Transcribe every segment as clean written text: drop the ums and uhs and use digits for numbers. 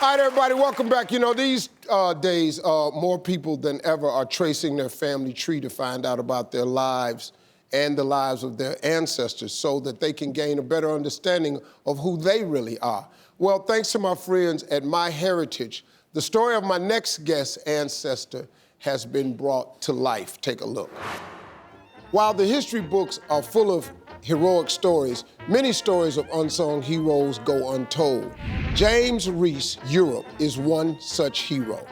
All right, everybody, welcome back. You know, these days, more people than ever are tracing their family tree to find out about their lives and the lives of their ancestors so that they can gain a better understanding of who they really are. Well, thanks to my friends at MyHeritage, the story of my next guest's ancestor has been brought to life. Take a look. While the history books are full of heroic stories, many stories of unsung heroes go untold. James Reese Europe is one such hero.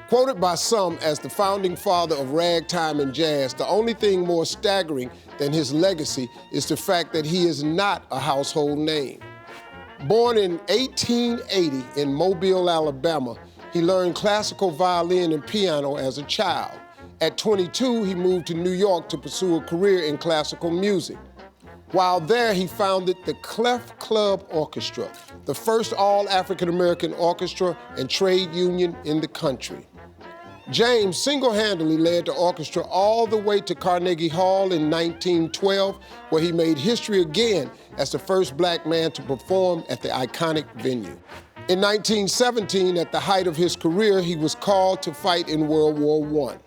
Quoted by some as the founding father of ragtime and jazz, the only thing more staggering than his legacy is the fact that he is not a household name. Born in 1880 in Mobile, Alabama, he learned classical violin and piano as a child. At 22, he moved to New York to pursue a career in classical music. While there, he founded the Clef Club Orchestra, the first all-African-American orchestra and trade union in the country. James single-handedly led the orchestra all the way to Carnegie Hall in 1912, where he made history again as the first black man to perform at the iconic venue. In 1917, at the height of his career, he was called to fight in World War I.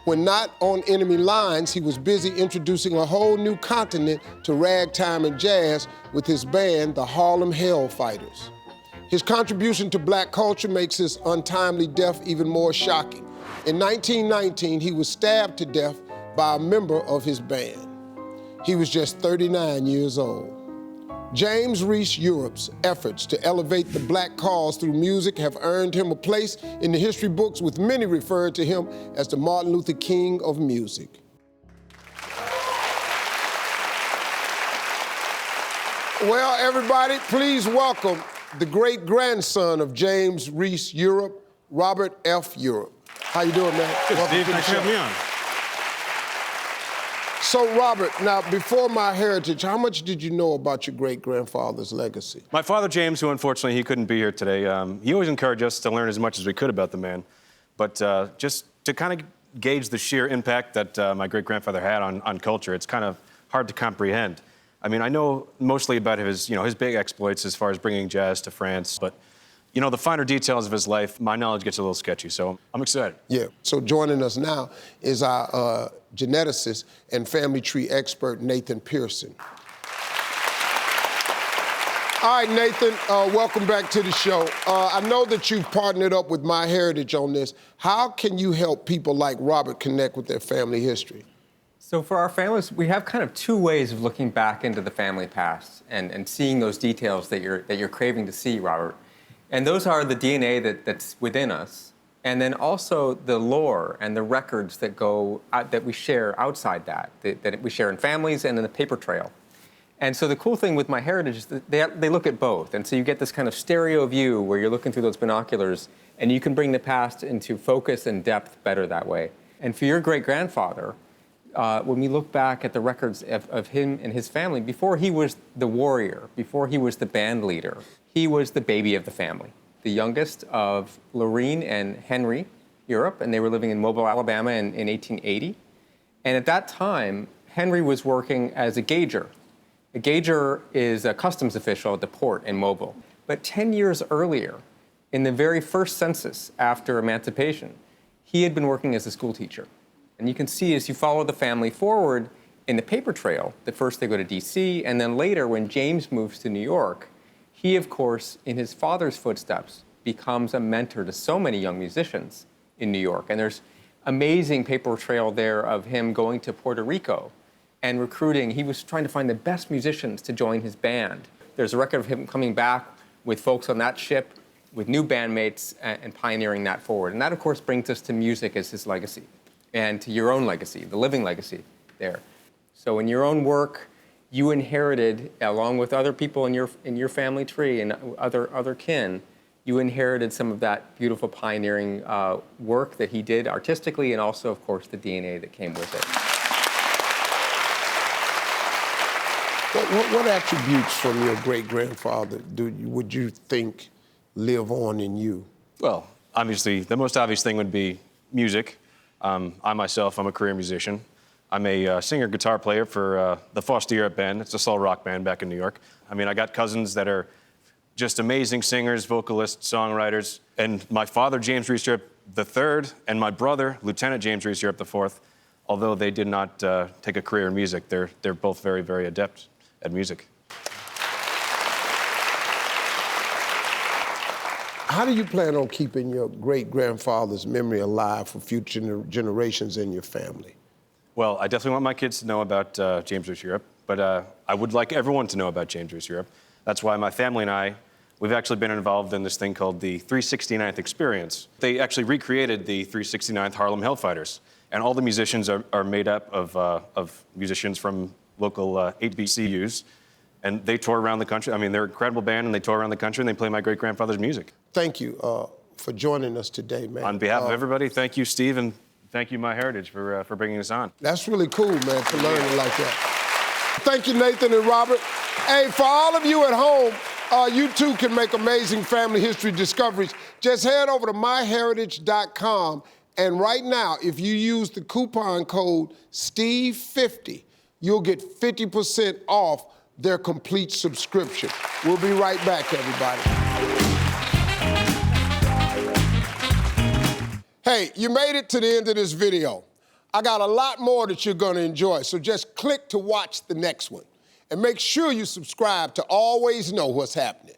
When not on enemy lines, he was busy introducing a whole new continent to ragtime and jazz with his band, the Harlem Hellfighters. His contribution to black culture makes his untimely death even more shocking. In 1919, he was stabbed to death by a member of his band. He was just 39 years old. James Reese Europe's efforts to elevate the black cause through music have earned him a place in the history books, with many referring to him as the Martin Luther King of music. Well, everybody, please welcome the great-grandson of James Reese Europe, Robert F. Europe. How you doing, man? Good, Steve. Thanks for having me on. So, Robert, now, before MyHeritage, how much did you know about your great-grandfather's legacy? My father, James, who unfortunately he couldn't be here today, he always encouraged us to learn as much as we could about the man. But just to kind of gauge the sheer impact that my great-grandfather had on culture, it's kind of hard to comprehend. I mean, I know mostly about his big exploits as far as bringing jazz to France, but you know, the finer details of his life, my knowledge gets a little sketchy, so I'm excited. Yeah, so joining us now is our geneticist and family tree expert, Nathan Pearson. All right, Nathan, welcome back to the show. I know that you've partnered up with MyHeritage on this. How can you help people like Robert connect with their family history? So for our families, we have kind of two ways of looking back into the family past and seeing those details that you're craving to see, Robert. And those are the DNA that's within us, and then also the lore and the records that that we share outside that we share in families and in the paper trail. And so the cool thing with MyHeritage is that they look at both, and so you get this kind of stereo view where you're looking through those binoculars, and you can bring the past into focus and depth better that way. And for your great-grandfather, when we look back at the records of him and his family, before he was the warrior, before he was the band leader, he was the baby of the family, the youngest of Lorene and Henry Europe, and they were living in Mobile, Alabama in 1880. And at that time, Henry was working as a gauger. A gauger is a customs official at the port in Mobile. But 10 years earlier, in the very first census after emancipation, he had been working as a school teacher. And you can see as you follow the family forward in the paper trail that first they go to DC, and then later when James moves to New York, he, of course, in his father's footsteps, becomes a mentor to so many young musicians in New York. And there's amazing paper trail there of him going to Puerto Rico and recruiting. He was trying to find the best musicians to join his band. There's a record of him coming back with folks on that ship, with new bandmates, and pioneering that forward. And that, of course, brings us to music as his legacy, and to your own legacy, the living legacy there. So in your own work, you inherited, along with other people in your family tree and other kin, you inherited some of that beautiful pioneering work that he did artistically, and also, of course, the DNA that came with it. What attributes from your great-grandfather would you think live on in you? Well, obviously, the most obvious thing would be music. I'm a career musician. I'm a singer-guitar player for the Foster Europe Band. It's a soul rock band back in New York. I mean, I got cousins that are just amazing singers, vocalists, songwriters. And my father, James Reese Europe III, and my brother, Lieutenant James Reese Europe IV, although they did not take a career in music, they're both very, very adept at music. How do you plan on keeping your great-grandfather's memory alive for future generations in your family? Well, I definitely want my kids to know about James Reese Europe, but I would like everyone to know about James Reese Europe. That's why my family and I, we've actually been involved in this thing called the 369th Experience. They actually recreated the 369th Harlem Hellfighters, and all the musicians are made up of musicians from local HBCUs, and they tour around the country. I mean, they're an incredible band, and they tour around the country, and they play my great-grandfather's music. Thank you for joining us today, man. On behalf of everybody, thank you, Steve, and thank you, MyHeritage, for bringing us on. That's really cool, man, to learn it like that. Thank you, Nathan and Robert. Hey, for all of you at home, you too can make amazing family history discoveries. Just head over to myheritage.com, and right now, if you use the coupon code STEVE50, you'll get 50% off their complete subscription. We'll be right back, everybody. Hey, you made it to the end of this video. I got a lot more that you're gonna enjoy, so just click to watch the next one. And make sure you subscribe to always know what's happening.